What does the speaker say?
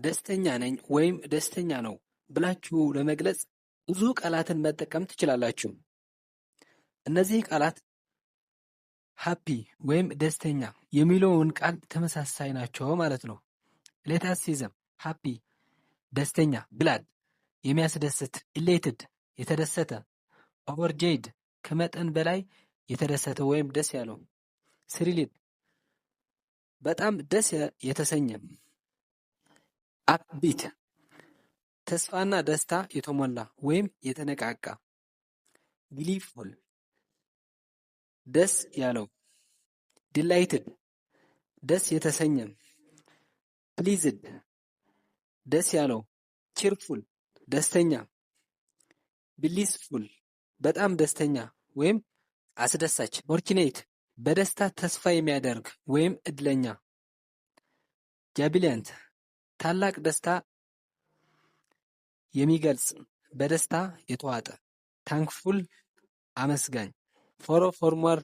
ደስተኛ ነኝ ወይም ደስተኛ ነው ብላችሁ ለመግለጽ ብዙ ቃላትን መጠቀም ትችላላችሁ። እነዚህ ቃላት ሃፒ ወይም ደስተኛ የሚለውን ቃል ተመሳሳይ ናቸው ማለት ነው። ሌታሲዝም ሃፒ ደስተኛ፣ ግላድ የሚያስደስት፣ ኢሌትድ የተደሰተ፣ ኦቨርጆይድ ከመጠን በላይ የተደሰተ ወይም ደስ ያለው፣ ስሪሊድ በጣም ደስ የተሰኘ፣ አፕቢት ተስፋና ደስታ የተሞላ ወይም የተነቃቃ፣ ግሊፉል ደስ ያለው፣ ዲላይትድ ደስ የተሰኘ፣ ፕሊዝድ ደስ ያለው፣ ቺርፉል ደስተኛ፣ ብሊስፉል በጣም ደስተኛ ወይም አስደሳች፣ ፎርቹኔት በደስታ ተስፋ የሚያደርግ ወይም እድለኛ፣ ጃቢሊያንት ታላቅ ደስታ የሚገልጽ በደስታ የተዋጠ፣ ታንክፉል አመስጋኝ፣ ፎር ሞር